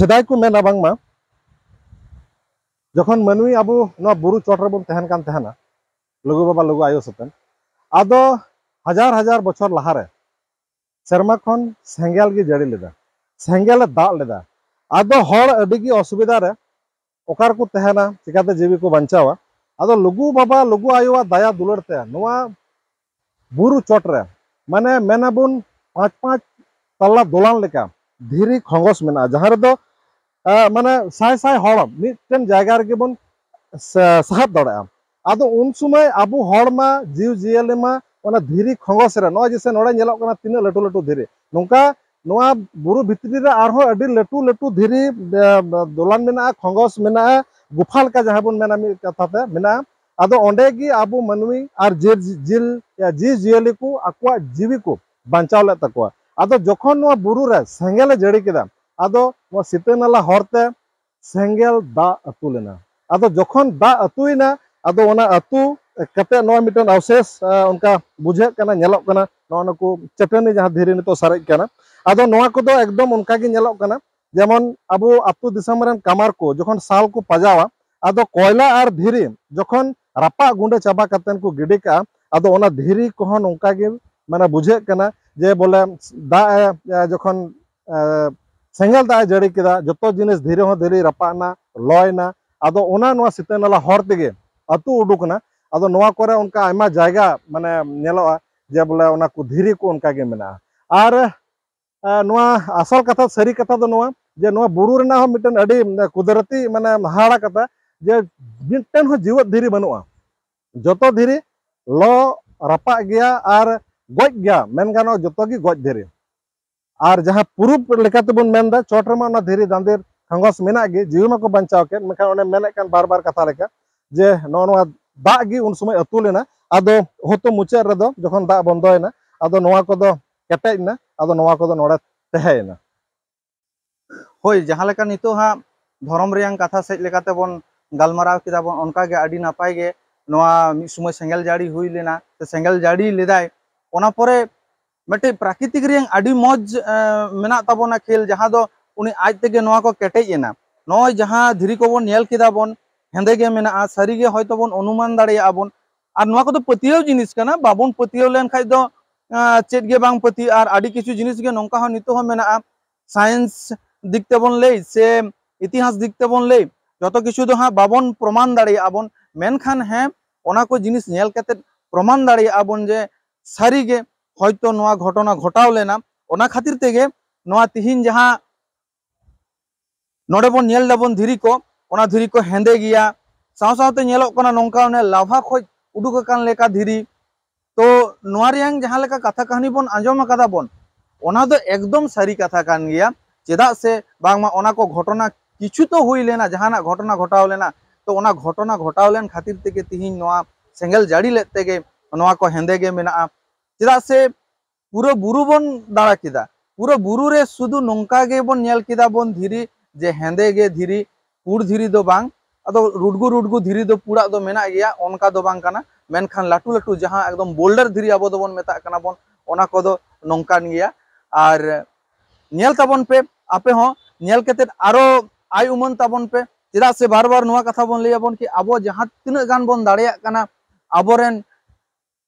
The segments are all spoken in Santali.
सेदाय को मेना बांगमा जखन मनवी अब बुरु चोट रेबन तहन कान तहना लघु बाबा लघु आयो सतन आदो हजार हजार बछर लहारे सेरमा खन सेंगेल गे जड़ी लेदा सेंगेल दाग लेदा आदो हर अडिगी असुविधा रे ओकार को तहना चिकाते जीवी को बंचावा आदो लघु बाबा लघु आयो दया दुलर ते नोआ बुरु चोट रे माने मेनाबुन 5-5 तल्ला दोलान लेका धीरी खंगस मेना जहां रे दो माने साय साय हड़ मिटन जायगा रे बन साहब दड़ा आदो उन समय आबो हड़ मा जीव जियले मा ओना धीरी खंगस रे नो जैसे नोडे नेलो कना तीन लटू लटू धीरी नोंका नोआ बुरु भितरी रे आरो अडी लटू लटू धीरी दोलान मेना खंगस मेना गुफा लेका जहां बन मेना मि कथा ते मेना आदो ओंडे गी आबो मनवी आर जिल जी जियले को आकवा जीवी को बांचाव ले तकवा आदो जखन नोआ बुरु रे सेंगेल जड़ी केदा आदो नोआ सितेनाला हरते सेंगेल दा अतु लेना आदो जखन दा अतुइना आदो ओना अतु कते नोआ मिटन अवशेष उनका बुझे कना नेलोक कना नोना को चटनी जहां धीरे नितो सारेज कना आदो नोआ को एकदम उनका गे नेलोक कना जेमन अबो अतु दिसम रेन कामार को जखन साल को पजावा आदो कोयला आर धीरी जखन रापा गुंडे चाबा कतेन को गिडी का आदो ओना धीरी कोहन उनका गे माने बुझे कना जे बोले दा जखन सेंगेल दा जड़ी केदा जतो जिनिस धीरे हो धीरे रपाना लयना आदो ओना नोआ सितेनाला हर तेगे अतु उडुकना आदो नोआ करे उनका आयमा जायगा माने नेलोआ जे बोले ओना को धीरी को उनका गे मेना आर नोआ असल कथा सरी कथा दो नोआ जे नोआ बुरु रेना हो मिटन अडी कुदरती माने हाड़ा कथा जे मिटन हो जीवत धीरी बनुआ जतो धीरी लो रपा गया आर गज गया मेन गानो जतो गी गज धीरी आर जहां पुरुप लेकाते बन मेनदा चोट रमा ना धीरी दांदेर खंगस मेना गे जीव मा को बंचाव के मेखा ओने मेने कान बार बार कथा लेका जे नोआ दाग गी उन समय अतु लेना आदो होतो मुचे रेदो जखन दाग बंदोयना आदो नोआ कोदो केटेजना आदो नोआ कोदो नोडा तहेयना होय जहां लेका नितो हा धरम रेयां कथा सेज लेकाते बन गालमाराव किदा बन उनका गे आडी नापाय गे नोआ मि समय सेंगेल जाड़ी हुई लेना ते सेंगेल जाड़ी लेदाय ओना परे मटे प्राकृतिक रेयां आडी मौज मेना ताबोना खेल जहां दो उनी आज तेगे नोआ को केटेजेना नोय जहां धीरी को बन नेल किदा बन हेंदे गे मेना सारी गे होयतो बन अनुमान दाड़ेया बन आर नोआ को तो पतियो जिनिस कना बाबन पतियो लेन खाय दो चेत गे बांग पति आर आडी किछु जिनिस गे नोंका हो नितो हो मेना साइंस दिखते बन ले से इतिहास दिखते बन ले जतो किछु दो हा बाबन प्रमाण दाड़ेया बन मेनखान है ओना को जिनिस नेल कते प्रमाण दाड़ेया बन जे सारी गे होयतो नोआ घटना घटाव लेना ओना खातिर तेगे नोआ तिहिन जहां नोडे बन नेल दाबन धीरी को हेंदे गिया साव सावते नेलोक कना नोंका ओने लाभा खोज उडुक कान लेका धीरी तो नोआ रेयां जहां लेका कथा कहानी बन आंजम आकादा बन ओना दो एकदम सारी कथा कान गिया चेदा से बांगमा ओना को घटना किछु तो हुई लेना जहाना घटना घटाव लेना तो ओना घटना घटाव लेन खातिर तेगे तिहिन नोआ सेंगेल जाड़ी ले तेगे नोआ को हेंदे गे मेना चेदा से पूरा बुरु बन दाड़ा किदा पूरा बुरु रे सुदु नोंका गे बन नेल किदा बन धीरी जे हेंदे गे धीरी पुड़ धीरी दो बांग अदो रुडगु धीरी दो पुड़ा दो मेना गया ओनका दो बांग काना मेनखान लाटू लाटू जहां एकदम बोल्डर धीरी आबो दो बन मेता काना बन ओना को दो नोंकान गया आर नेल ताबन पे आपे हो नेल केते आरो आय उमन ताबन पे चेदा से बार बार नोआ कथा बन लैया बन कि आबो जहां तिना गान बन दाड़ेया काना आबोरेन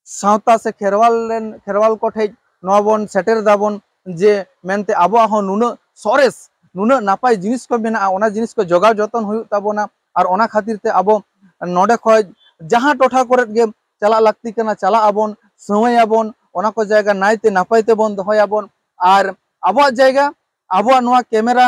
सावता से खेरवाल को ठे नोआ बन सेटेर दाबन जे मेनते आबो हो नुना सरेस नुना नापाय जिनिस को मेना ओना जिनिस को जोगाव जतन हुयु ताबोना आर ओना खातिर ते आबो नोडे खय जहां टोठा करे गे चला लागती कना चला आबन समय आबन ओना को जायगा नायते नापायते बन दोहयाबन आर आबो जायगा आबो नोआ कैमरा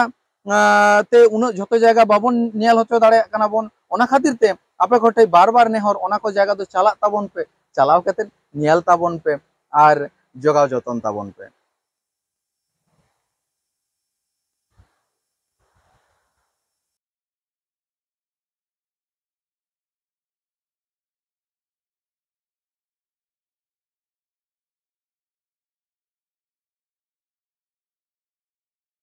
ते उन झोतो जायगा बाबन नेल होचो दाड़े कना बन ओना खातिर ते आपे कोठे बार बार नेहर ओना को जायगा दो चला ताबन पे चलाव कते नेल ताबन पे आर जोगाव जतन ताबन पे।